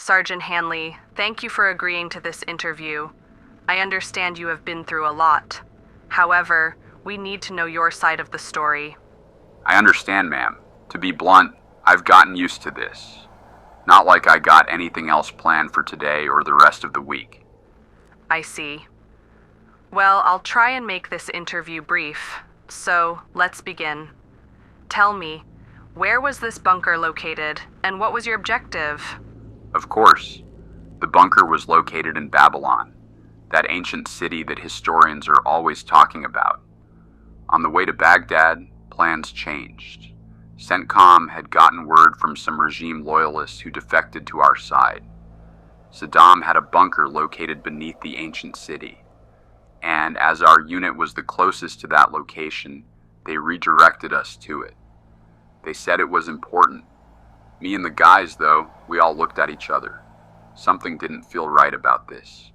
Sergeant Hanley, thank you for agreeing to this interview. I understand you have been through a lot. However, we need to know your side of the story. I understand, ma'am. To be blunt, I've gotten used to this. Not like I got anything else planned for today or the rest of the week. I see. Well, I'll try and make this interview brief. So, let's begin. Tell me, where was this bunker located, and what was your objective? Of course, the bunker was located in Babylon, that ancient city that historians are always talking about. On the way to Baghdad, plans changed. CENTCOM had gotten word from some regime loyalists who defected to our side. Saddam had a bunker located beneath the ancient city, and as our unit was the closest to that location, they redirected us to it. They said it was important. Me and the guys, though, we all looked at each other. Something didn't feel right about this.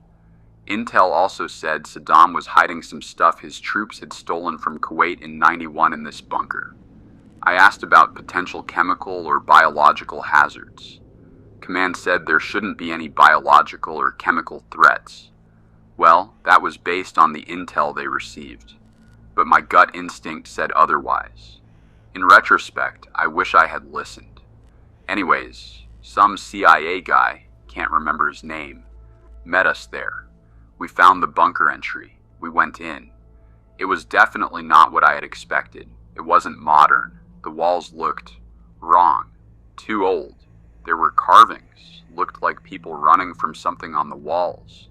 Intel also said Saddam was hiding some stuff his troops had stolen from Kuwait in '91 in this bunker. I asked about potential chemical or biological hazards. Command said there shouldn't be any biological or chemical threats. Well, that was based on the intel they received, but my gut instinct said otherwise. In retrospect, I wish I had listened. Anyways, some CIA guy, can't remember his name, met us there. We found the bunker entry. We went in. It was definitely not what I had expected. It wasn't modern. The walls looked wrong. Too old. There were carvings. Looked like people running from something on the walls.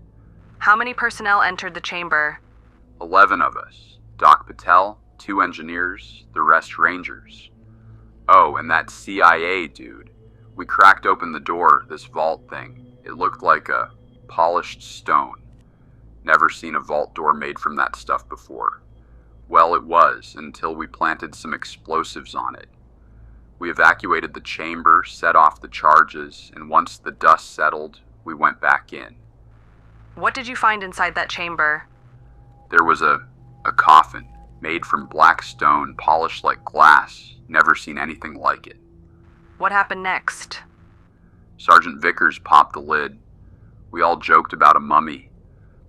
How many personnel entered the chamber? 11 of us. Doc Patel, 2 engineers, the rest rangers. Oh, and that CIA dude. We cracked open the door, this vault thing. It looked like a polished stone. Never seen a vault door made from that stuff before. Well, it was, until we planted some explosives on it. We evacuated the chamber, set off the charges, and once the dust settled, we went back in. What did you find inside that chamber? There was a coffin, made from black stone, polished like glass. Never seen anything like it. What happened next? Sergeant Vickers popped the lid. We all joked about a mummy,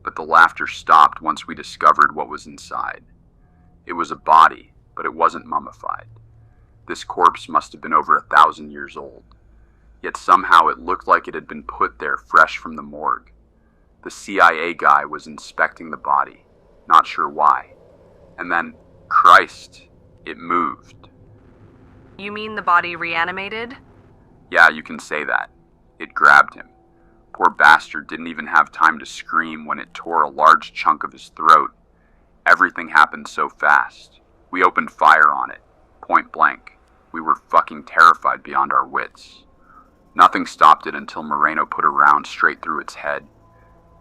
but the laughter stopped once we discovered what was inside. It was a body, but it wasn't mummified. This corpse must have been over 1,000 years old. Yet somehow it looked like it had been put there fresh from the morgue. The CIA guy was inspecting the body, not sure why. And then, Christ, it moved. You mean the body reanimated? Yeah, you can say that. It grabbed him. Poor bastard didn't even have time to scream when it tore a large chunk of his throat. Everything happened so fast. We opened fire on it, point blank. We were fucking terrified beyond our wits. Nothing stopped it until Moreno put a round straight through its head.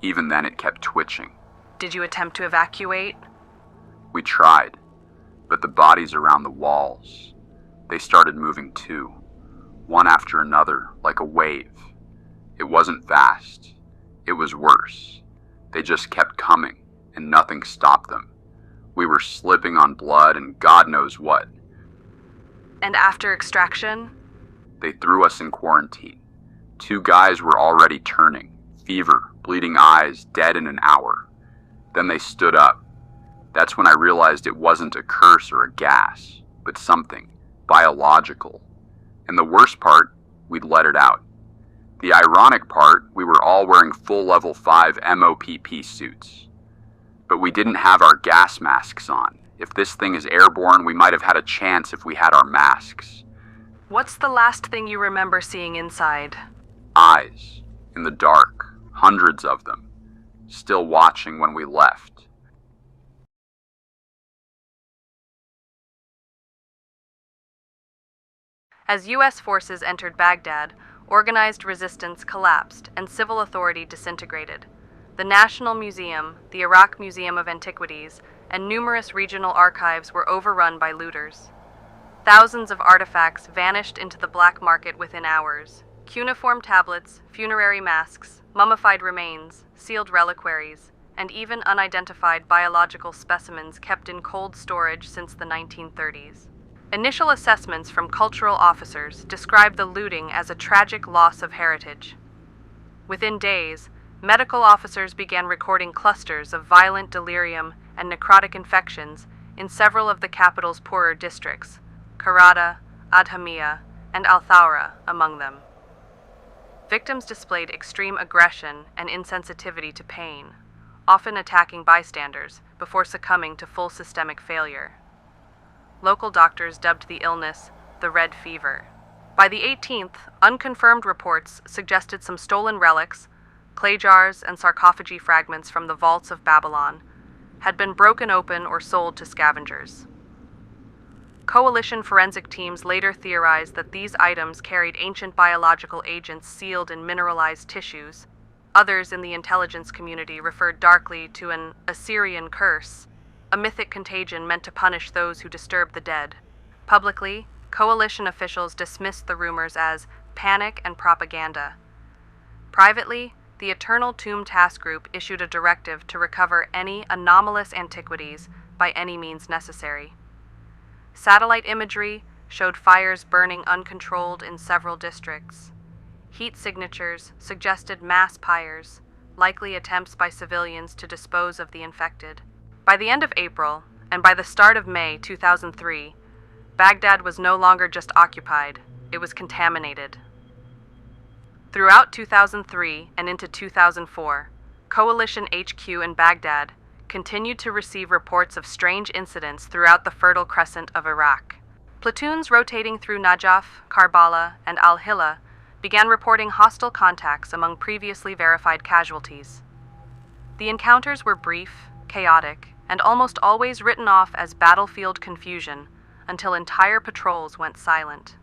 Even then it kept twitching. Did you attempt to evacuate? We tried, but the bodies around the walls, they started moving too, one after another, like a wave. It wasn't fast. It was worse. They just kept coming, and nothing stopped them. We were slipping on blood and God knows what. And after extraction? They threw us in quarantine. 2 guys were already turning, fever, bleeding eyes, dead in an hour. Then they stood up. That's when I realized it wasn't a curse or a gas, but something biological. And the worst part, we'd let it out. The ironic part, we were all wearing full level 5 MOPP suits. But we didn't have our gas masks on. If this thing is airborne, we might have had a chance if we had our masks. What's the last thing you remember seeing inside? Eyes, in the dark, hundreds of them, still watching when we left. As U.S. forces entered Baghdad, organized resistance collapsed and civil authority disintegrated. The National Museum, the Iraq Museum of Antiquities, and numerous regional archives were overrun by looters. Thousands of artifacts vanished into the black market within hours. Cuneiform tablets, funerary masks, mummified remains, sealed reliquaries, and even unidentified biological specimens kept in cold storage since the 1930s. Initial assessments from cultural officers describe the looting as a tragic loss of heritage. Within days, medical officers began recording clusters of violent delirium and necrotic infections in several of the capital's poorer districts, Karada, Adhamia, and Al-Thawra among them. Victims displayed extreme aggression and insensitivity to pain, often attacking bystanders before succumbing to full systemic failure. Local doctors dubbed the illness the Red Fever. By the 18th, unconfirmed reports suggested some stolen relics, clay jars and sarcophagi fragments from the vaults of Babylon, had been broken open or sold to scavengers. Coalition forensic teams later theorized that these items carried ancient biological agents sealed in mineralized tissues. Others in the intelligence community referred darkly to an Assyrian curse, a mythic contagion meant to punish those who disturbed the dead. Publicly, coalition officials dismissed the rumors as panic and propaganda. Privately, the Eternal Tomb Task Group issued a directive to recover any anomalous antiquities by any means necessary. Satellite imagery showed fires burning uncontrolled in several districts. Heat signatures suggested mass pyres, likely attempts by civilians to dispose of the infected. By the end of April, and by the start of May 2003, Baghdad was no longer just occupied, it was contaminated. Throughout 2003 and into 2004, Coalition HQ in Baghdad continued to receive reports of strange incidents throughout the Fertile Crescent of Iraq. Platoons rotating through Najaf, Karbala, and Al-Hilla began reporting hostile contacts among previously verified casualties. The encounters were brief, chaotic, and almost always written off as battlefield confusion until entire patrols went silent.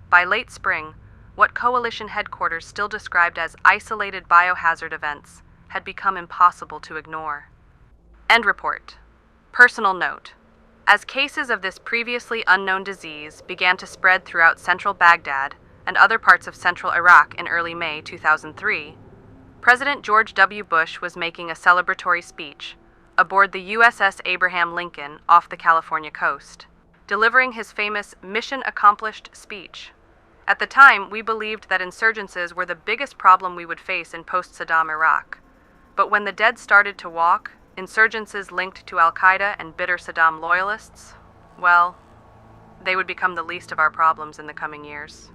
By late spring, what Coalition headquarters still described as isolated biohazard events had become impossible to ignore. End report. Personal note. As cases of this previously unknown disease began to spread throughout central Baghdad and other parts of central Iraq in early May 2003, President George W. Bush was making a celebratory speech aboard the USS Abraham Lincoln off the California coast, delivering his famous Mission Accomplished speech. At the time, we believed that insurgencies were the biggest problem we would face in post-Saddam Iraq. But when the dead started to walk, insurgencies linked to Al-Qaeda and bitter Saddam loyalists, well, they would become the least of our problems in the coming years.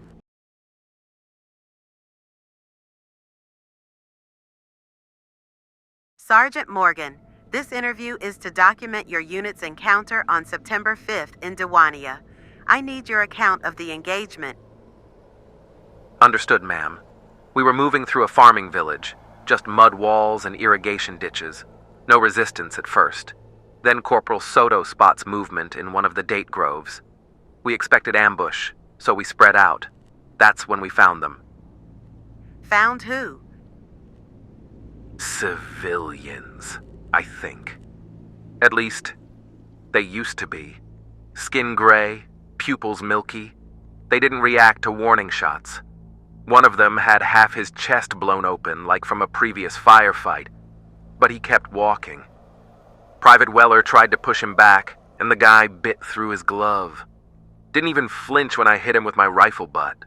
Sergeant Morgan, this interview is to document your unit's encounter on September 5th in Diwania. I need your account of the engagement. Understood, ma'am. We were moving through a farming village, just mud walls and irrigation ditches. No resistance at first. Then Corporal Soto spots movement in one of the date groves. We expected ambush, so we spread out. That's when we found them. Found who? Civilians, I think. At least, they used to be. Skin gray, pupils milky. They didn't react to warning shots. One of them had half his chest blown open like from a previous firefight, but he kept walking. Private Weller tried to push him back, and the guy bit through his glove. Didn't even flinch when I hit him with my rifle butt.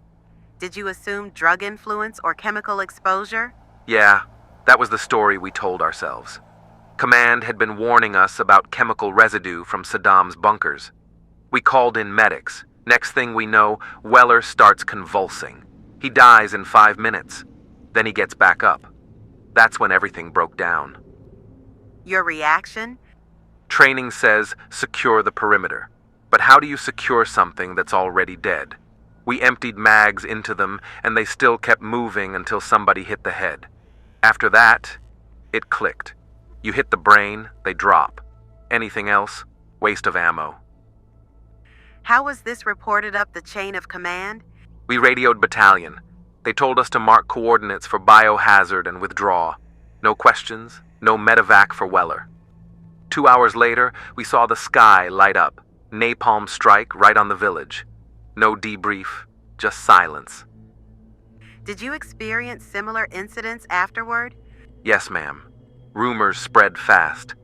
Did you assume drug influence or chemical exposure? Yeah, that was the story we told ourselves. Command had been warning us about chemical residue from Saddam's bunkers. We called in medics. Next thing we know, Weller starts convulsing. He dies in 5 minutes. Then he gets back up. That's when everything broke down. Your reaction? Training says secure the perimeter. But how do you secure something that's already dead? We emptied mags into them, and they still kept moving until somebody hit the head. After that, it clicked. You hit the brain, they drop. Anything else, waste of ammo. How was this reported up the chain of command? We radioed battalion. They told us to mark coordinates for biohazard and withdraw. No questions, no medevac for Weller. 2 hours later, we saw the sky light up. Napalm strike right on the village. No debrief, just silence. Did you experience similar incidents afterward? Yes, ma'am. Rumors spread fast.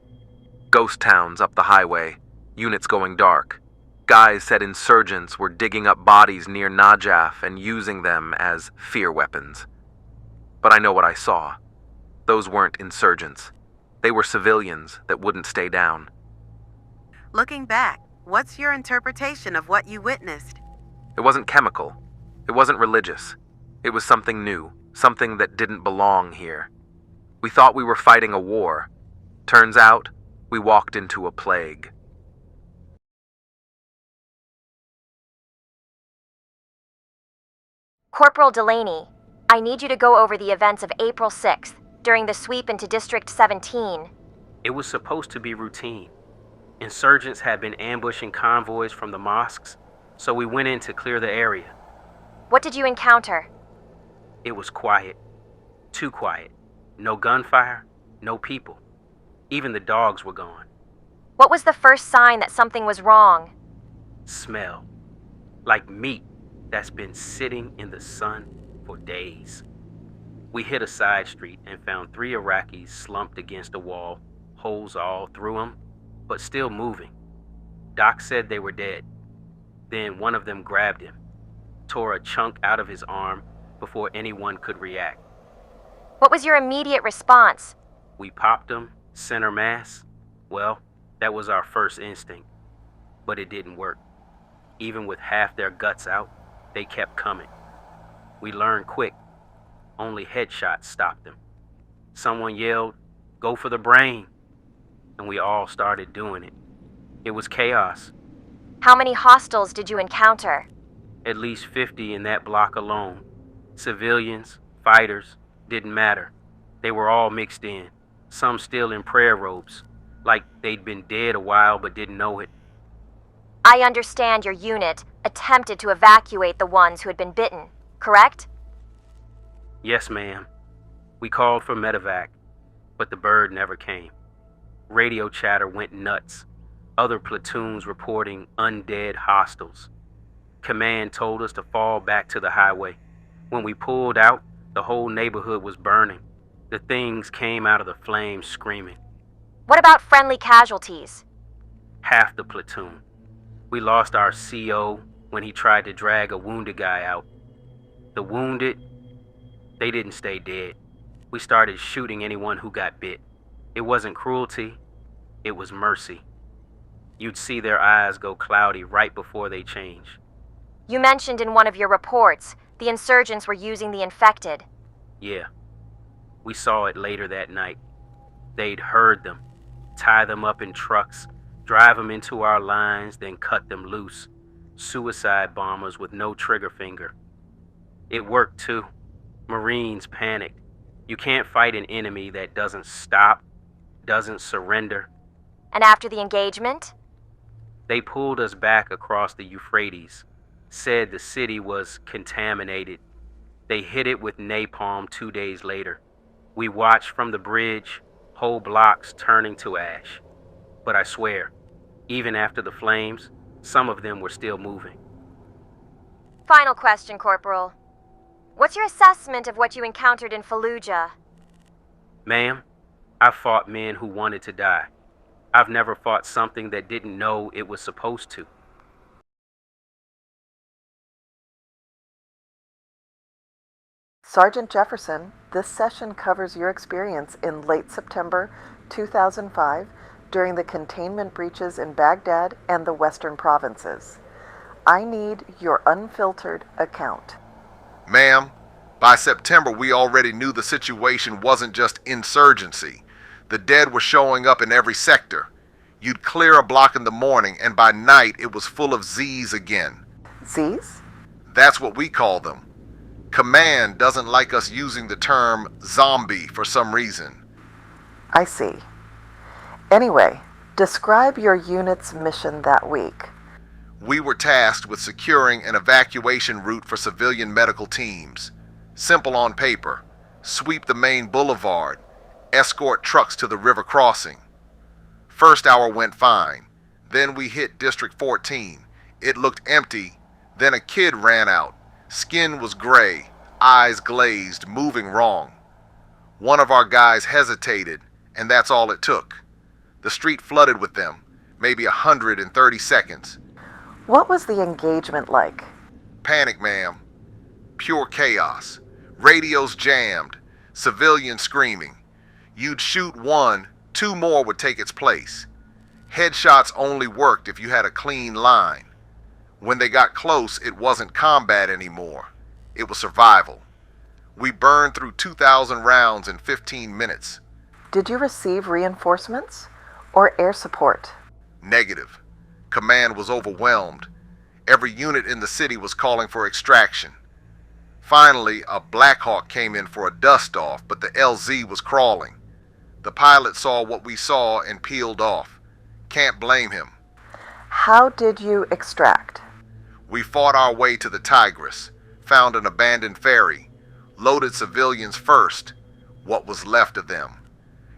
Ghost towns up the highway, units going dark. Guys said insurgents were digging up bodies near Najaf and using them as fear weapons. but I know what I saw. Those weren't insurgents. They were civilians that wouldn't stay down. Looking back, what's your interpretation of what you witnessed? It wasn't chemical. It wasn't religious. It was something new, something that didn't belong here. We thought we were fighting a war. Turns out, we walked into a plague. Corporal Delaney, I need you to go over the events of April 6th, during the sweep into District 17. It was supposed to be routine. Insurgents had been ambushing convoys from the mosques, so we went in to clear the area. What did you encounter? It was quiet. Too quiet. No gunfire, no people. Even the dogs were gone. What was the first sign that something was wrong? Smell. Like meat that's been sitting in the sun for days. We hit a side street and found 3 Iraqis slumped against a wall, holes all through them, but still moving. Doc said they were dead. Then one of them grabbed him, tore a chunk out of his arm before anyone could react. What was your immediate response? We popped them, center mass. Well, that was our first instinct, but it didn't work. Even with half their guts out, they kept coming. We learned quick. Only headshots stopped them. Someone yelled, "Go for the brain," and we all started doing it. It was chaos. How many hostiles did you encounter? At least 50 in that block alone. Civilians, fighters, didn't matter. They were all mixed in, some still in prayer robes, like they'd been dead a while but didn't know it. I understand your unit attempted to evacuate the ones who had been bitten, correct? Yes, ma'am. We called for medevac, but the bird never came. Radio chatter went nuts. Other platoons reporting undead hostiles. Command told us to fall back to the highway. When we pulled out, the whole neighborhood was burning. The things came out of the flames screaming. What about friendly casualties? Half the platoon. We lost our CO when he tried to drag a wounded guy out. The wounded, they didn't stay dead. We started shooting anyone who got bit. It wasn't cruelty, it was mercy. You'd see their eyes go cloudy right before they change. You mentioned in one of your reports the insurgents were using the infected. Yeah. We saw it later that night. They'd herd them, tie them up in trucks, drive them into our lines, then cut them loose. Suicide bombers with no trigger finger. It worked too. Marines panicked. You can't fight an enemy that doesn't stop, doesn't surrender. And after the engagement? They pulled us back across the Euphrates, said the city was contaminated. They hit it with napalm 2 days later. We watched from the bridge, whole blocks turning to ash. But I swear, even after the flames, some of them were still moving. Final question, Corporal. What's your assessment of what you encountered in Fallujah? Ma'am, I've fought men who wanted to die. I've never fought something that didn't know it was supposed to. Sergeant Jefferson, this session covers your experience in late September 2005 during the containment breaches in Baghdad and the western provinces. I need your unfiltered account. Ma'am, by September we already knew the situation wasn't just insurgency. The dead were showing up in every sector. You'd clear a block in the morning and by night it was full of Z's again. Z's? That's what we call them. Command doesn't like us using the term zombie for some reason. I see. Anyway, describe your unit's mission that week. We were tasked with securing an evacuation route for civilian medical teams. Simple on paper. Sweep the main boulevard. Escort trucks to the river crossing. First hour went fine. Then we hit District 14. It looked empty. Then a kid ran out. Skin was gray, eyes glazed, moving wrong. One of our guys hesitated, and that's all it took. The street flooded with them, maybe 130 seconds. What was the engagement like? Panic, ma'am. Pure chaos. Radios jammed. Civilians screaming. You'd shoot one, two more would take its place. Headshots only worked if you had a clean line. When they got close, it wasn't combat anymore. It was survival. We burned through 2,000 rounds in 15 minutes. Did you receive reinforcements or air support? Negative. Command was overwhelmed. Every unit in the city was calling for extraction. Finally, a Black Hawk came in for a dust-off, but the LZ was crawling. The pilot saw what we saw and peeled off. Can't blame him. How did you extract? We fought our way to the Tigris, found an abandoned ferry, loaded civilians first, what was left of them.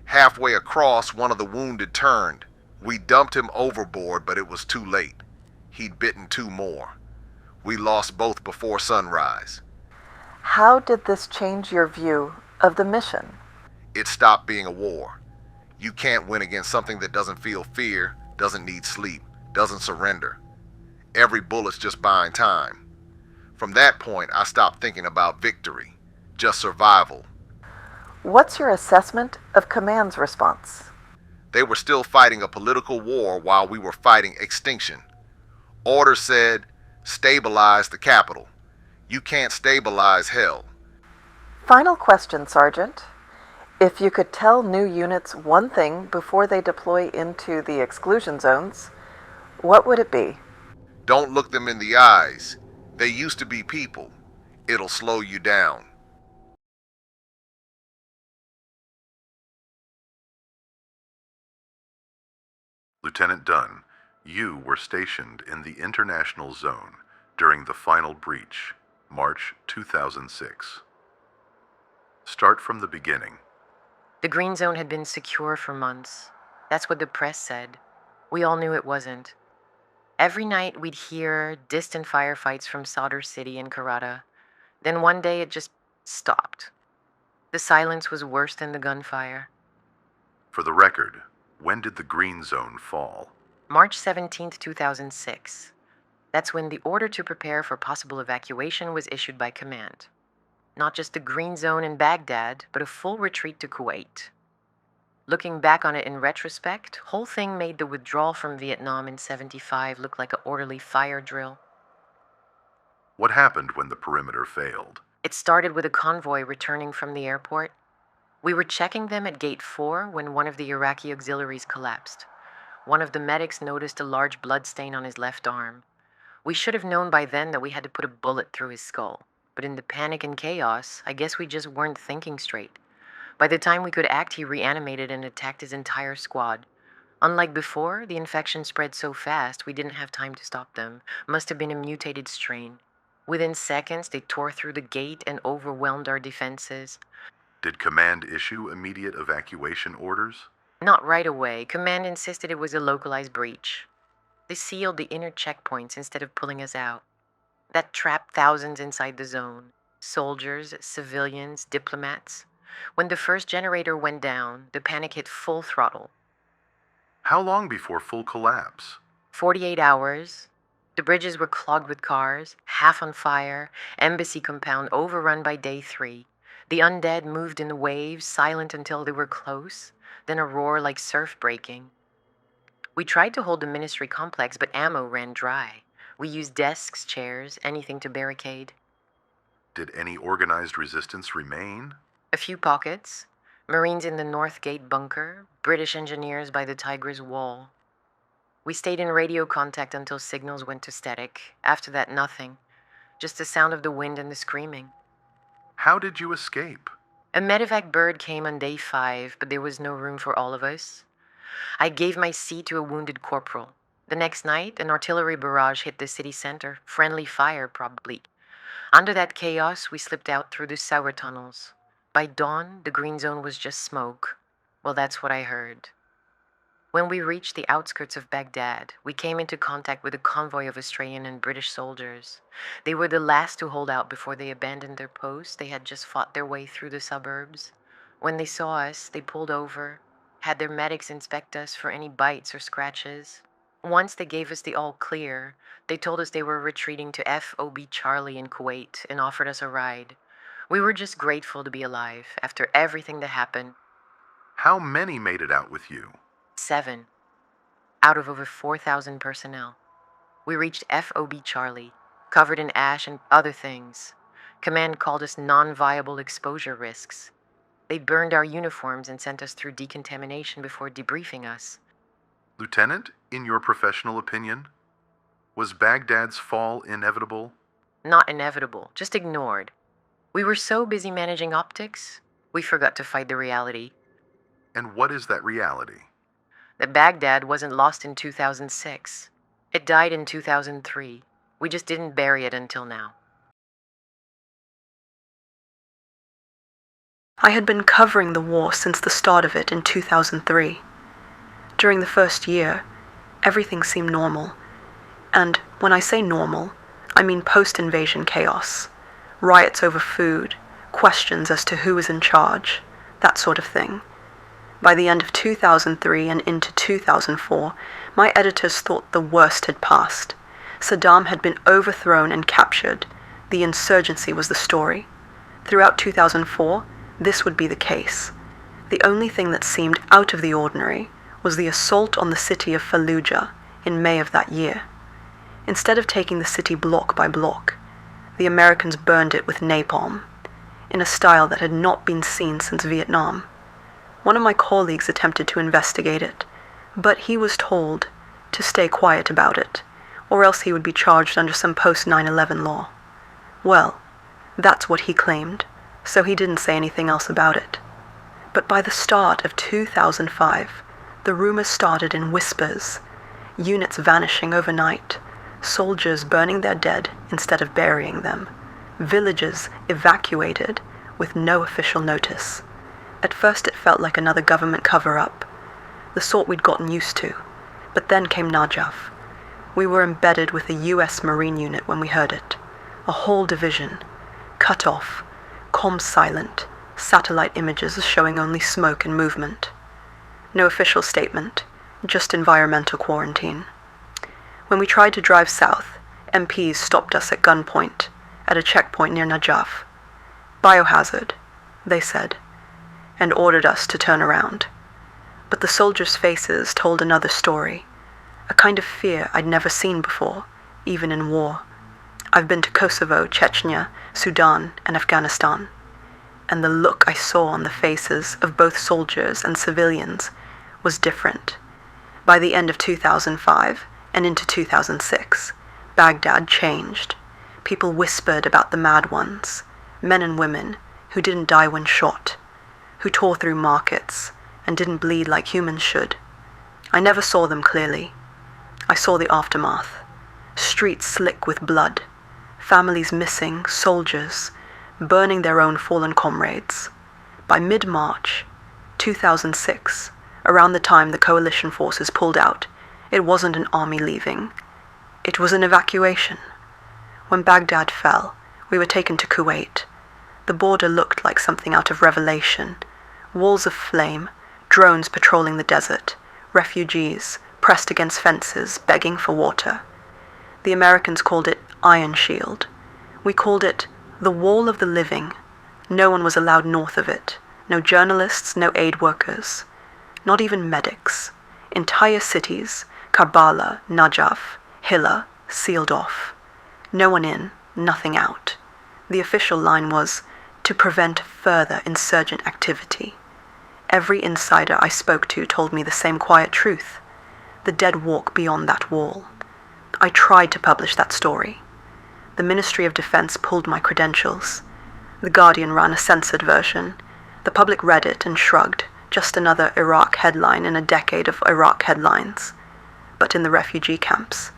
Halfway across, one of the wounded turned. We dumped him overboard, but it was too late. He'd bitten two more. We lost both before sunrise. How did this change your view of the mission? It stopped being a war. You can't win against something that doesn't feel fear, doesn't need sleep, doesn't surrender. Every bullet's just buying time. From that point, I stopped thinking about victory, just survival. What's your assessment of Command's response? They were still fighting a political war while we were fighting extinction. Orders said, stabilize the capital. You can't stabilize hell. Final question, Sergeant. If you could tell new units one thing before they deploy into the exclusion zones, what would it be? Don't look them in the eyes. They used to be people. It'll slow you down. Lieutenant Dunn, you were stationed in the International Zone during the final breach, March 2006. Start from the beginning. The Green Zone had been secure for months. That's what the press said. We all knew it wasn't. Every night we'd hear distant firefights from Sadr City and Karata. Then one day it just stopped. The silence was worse than the gunfire. For the record, when did the Green Zone fall? March 17th, 2006. That's when the order to prepare for possible evacuation was issued by command. Not just the Green Zone in Baghdad, but a full retreat to Kuwait. Looking back on it in retrospect, whole thing made the withdrawal from Vietnam in 75 look like an orderly fire drill. What happened when the perimeter failed? It started with a convoy returning from the airport. We were checking them at Gate 4 when one of the Iraqi auxiliaries collapsed. One of the medics noticed a large blood stain on his left arm. We should have known by then that we had to put a bullet through his skull. But in the panic and chaos, I guess we just weren't thinking straight. By the time we could act, he reanimated and attacked his entire squad. Unlike before, the infection spread so fast we didn't have time to stop them. Must have been a mutated strain. Within seconds, they tore through the gate and overwhelmed our defenses. Did Command issue immediate evacuation orders? Not right away. Command insisted it was a localized breach. They sealed the inner checkpoints instead of pulling us out. That trapped thousands inside the zone. Soldiers, civilians, diplomats. When the first generator went down, the panic hit full throttle. How long before full collapse? 48 hours. The bridges were clogged with cars, half on fire, embassy compound overrun by day 3. The undead moved in waves, silent until they were close, then a roar like surf breaking. We tried to hold the ministry complex, but ammo ran dry. We used desks, chairs, anything to barricade. Did any organized resistance remain? A few pockets. Marines in the North Gate bunker, British engineers by the Tigris wall. We stayed in radio contact until signals went to static. After that, nothing. Just the sound of the wind and the screaming. How did you escape? A medevac bird came on day 5, but there was no room for all of us. I gave my seat to a wounded corporal. The next night, an artillery barrage hit the city center. Friendly fire, probably. Under that chaos, we slipped out through the sewer tunnels. By dawn, the Green Zone was just smoke. Well, that's what I heard. When we reached the outskirts of Baghdad, we came into contact with a convoy of Australian and British soldiers. They were the last to hold out before they abandoned their posts. They had just fought their way through the suburbs. When they saw us, they pulled over, had their medics inspect us for any bites or scratches. Once they gave us the all clear, they told us they were retreating to FOB Charlie in Kuwait and offered us a ride. We were just grateful to be alive after everything that happened. How many made it out with you? 7 out of over 4,000 personnel. We reached FOB Charlie, covered in ash and other things. Command called us non-viable exposure risks. They burned our uniforms and sent us through decontamination before debriefing us. Lieutenant, in your professional opinion, was Baghdad's fall inevitable? Not inevitable, just ignored. We were so busy managing optics, we forgot to fight the reality. And what is that reality? That Baghdad wasn't lost in 2006. It died in 2003. We just didn't bury it until now. I had been covering the war since the start of it in 2003. During the first year, everything seemed normal. And when I say normal, I mean post-invasion chaos. Riots over food, questions as to who was in charge, that sort of thing. By the end of 2003 and into 2004, my editors thought the worst had passed. Saddam had been overthrown and captured. The insurgency was the story. Throughout 2004, this would be the case. The only thing that seemed out of the ordinary was the assault on the city of Fallujah in May of that year. Instead of taking the city block by block, the Americans burned it with napalm, in a style that had not been seen since Vietnam. One of my colleagues attempted to investigate it, but he was told to stay quiet about it, or else he would be charged under some post-9/11 law. Well, that's what he claimed, so he didn't say anything else about it. But by the start of 2005, the rumors started in whispers, units vanishing overnight, soldiers burning their dead instead of burying them, villages evacuated with no official notice. At first it felt like another government cover-up, the sort we'd gotten used to. But then came Najaf. We were embedded with a US Marine unit when we heard it. A whole division. Cut off. Comms silent. Satellite images showing only smoke and movement. No official statement. Just environmental quarantine. When we tried to drive south, MPs stopped us at gunpoint, at a checkpoint near Najaf. Biohazard, they said, and ordered us to turn around. But the soldiers' faces told another story, a kind of fear I'd never seen before, even in war. I've been to Kosovo, Chechnya, Sudan, and Afghanistan, and the look I saw on the faces of both soldiers and civilians was different. By the end of 2005 and into 2006, Baghdad changed. People whispered about the mad ones, men and women who didn't die when shot, who tore through markets and didn't bleed like humans should. I never saw them clearly. I saw the aftermath. Streets slick with blood, families missing, soldiers burning their own fallen comrades. By mid-March 2006, around the time the coalition forces pulled out, it wasn't an army leaving. It was an evacuation. When Baghdad fell, we were taken to Kuwait. The border looked like something out of Revelation. Walls of flame, drones patrolling the desert, refugees pressed against fences, begging for water. The Americans called it Iron Shield. We called it the Wall of the Living. No one was allowed north of it. No journalists, no aid workers. Not even medics. Entire cities, Karbala, Najaf, Hilla, sealed off. No one in, nothing out. The official line was, to prevent further insurgent activity. Every insider I spoke to told me the same quiet truth. The dead walk beyond that wall. I tried to publish that story. The Ministry of Defense pulled my credentials. The Guardian ran a censored version. The public read it and shrugged, just another Iraq headline in a decade of Iraq headlines. But in the refugee camps,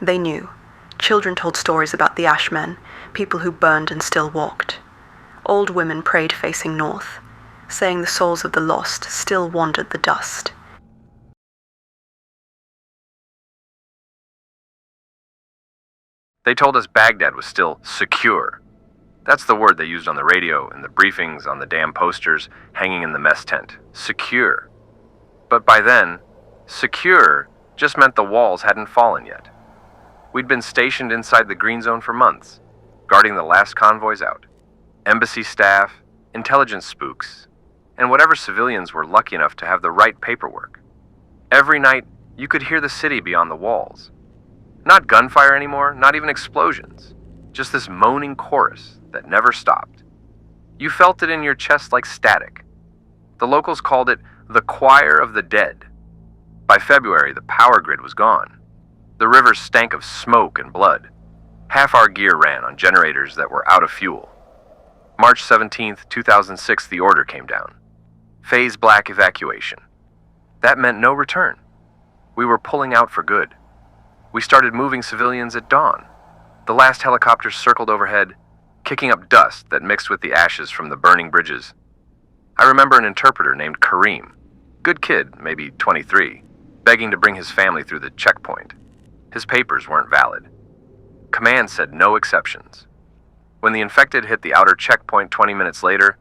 they knew. Children told stories about the Ashmen, people who burned and still walked. Old women prayed facing north, saying the souls of the lost still wandered the dust. They told us Baghdad was still secure. That's the word they used on the radio, in the briefings, on the damn posters, hanging in the mess tent. Secure. But by then, secure just meant the walls hadn't fallen yet. We'd been stationed inside the green zone for months, guarding the last convoys out. Embassy staff, intelligence spooks, and whatever civilians were lucky enough to have the right paperwork. Every night, you could hear the city beyond the walls. Not gunfire anymore, not even explosions. Just this moaning chorus that never stopped. You felt it in your chest like static. The locals called it the Choir of the Dead. By February, the power grid was gone. The rivers stank of smoke and blood. Half our gear ran on generators that were out of fuel. March 17th, 2006, the order came down. Phase black evacuation. That meant no return. We were pulling out for good. We started moving civilians at dawn. The last helicopters circled overhead, kicking up dust that mixed with the ashes from the burning bridges. I remember an interpreter named Kareem, good kid, maybe 23, begging to bring his family through the checkpoint. His papers weren't valid. Command said no exceptions. When the infected hit the outer checkpoint 20 minutes later,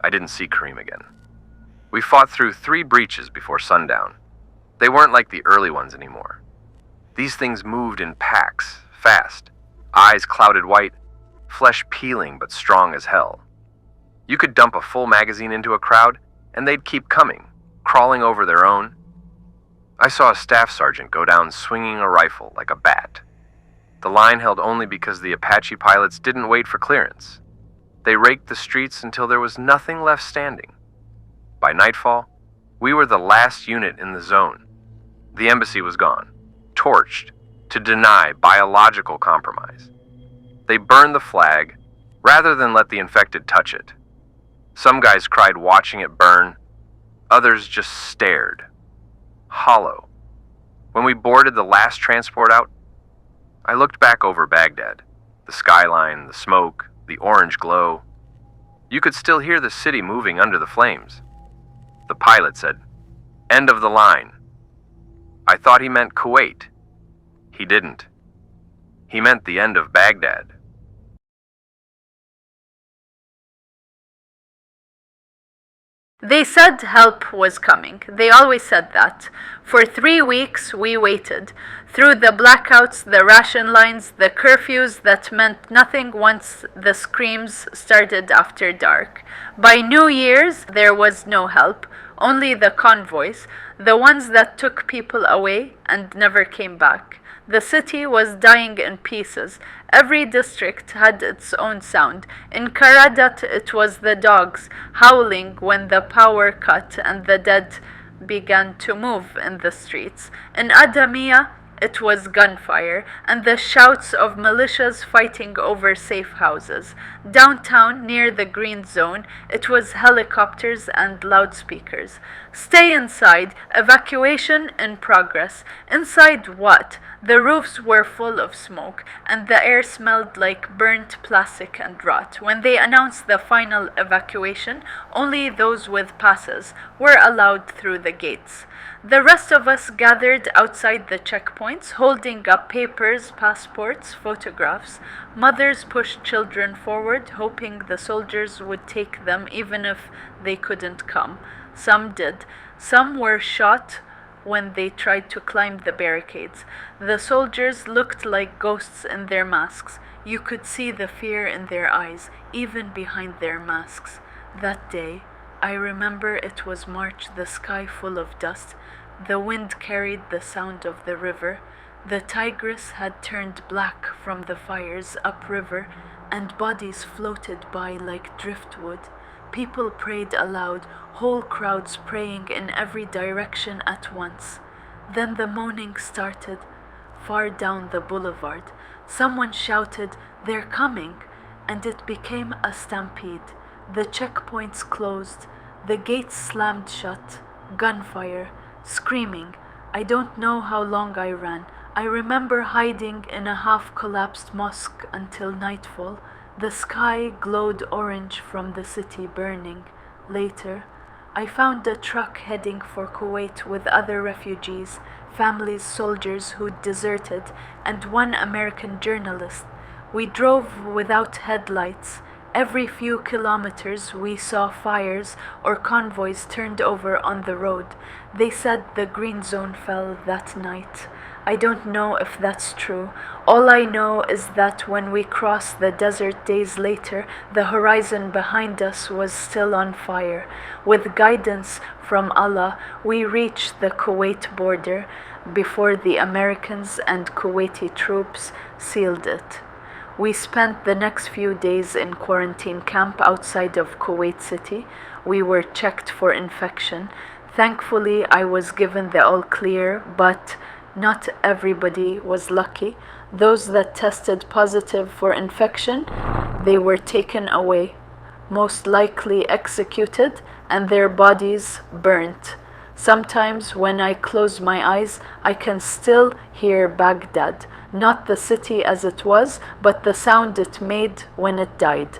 I didn't see Kareem again. We fought through 3 breaches before sundown. They weren't like the early ones anymore. These things moved in packs, fast, eyes clouded white, flesh peeling but strong as hell. You could dump a full magazine into a crowd, and they'd keep coming, crawling over their own. I saw a staff sergeant go down swinging a rifle like a bat. The line held only because the Apache pilots didn't wait for clearance. They raked the streets until there was nothing left standing. By nightfall, we were the last unit in the zone. The embassy was gone, torched, to deny biological compromise. They burned the flag rather than let the infected touch it. Some guys cried watching it burn. Others just stared. Hollow. When we boarded the last transport out, I looked back over Baghdad. The skyline, the smoke, the orange glow. You could still hear the city moving under the flames. The pilot said, "End of the line." I thought he meant Kuwait. He didn't. He meant the end of Baghdad. They said help was coming. They always said that. For 3 weeks we waited. Through the blackouts, the ration lines, the curfews that meant nothing once the screams started after dark. By New Year's, there was no help. Only the convoys, the ones that took people away and never came back. The city was dying in pieces. Every district had its own sound. In Karadat, it was the dogs howling when the power cut and the dead began to move in the streets. In Adamia, it was gunfire and the shouts of militias fighting over safe houses. Downtown, near the green zone, it was helicopters and loudspeakers. Stay inside, evacuation in progress. Inside what? The roofs were full of smoke, and the air smelled like burnt plastic and rot. When they announced the final evacuation, only those with passes were allowed through the gates. The rest of us gathered outside the checkpoints, holding up papers, passports, photographs. Mothers pushed children forward, hoping the soldiers would take them even if they couldn't come. Some did. Some were shot when they tried to climb the barricades. The soldiers looked like ghosts in their masks. You could see the fear in their eyes, even behind their masks. That day, I remember it was March, the sky full of dust. The wind carried the sound of the river. The Tigris had turned black from the fires upriver, and bodies floated by like driftwood. People prayed aloud, whole crowds praying in every direction at once. Then the moaning started, far down the boulevard. Someone shouted, "They're coming!" and it became a stampede. The checkpoints closed, the gates slammed shut, gunfire, screaming. I don't know how long I ran. I remember hiding in a half-collapsed mosque until nightfall. The sky glowed orange from the city burning. Later, I found a truck heading for Kuwait with other refugees, families, soldiers who'd deserted, and one American journalist. We drove without headlights. Every few kilometers we saw fires or convoys turned over on the road. They said the green zone fell that night. I don't know if that's true. All I know is that when we crossed the desert days later, the horizon behind us was still on fire. With guidance from Allah, we reached the Kuwait border before the Americans and Kuwaiti troops sealed it. We spent the next few days in quarantine camp outside of Kuwait City. We were checked for infection. Thankfully, I was given the all clear, but not everybody was lucky. Those that tested positive for infection, they were taken away, most likely executed, and their bodies burnt. Sometimes when I close my eyes, I can still hear Baghdad, not the city as it was, but the sound it made when it died.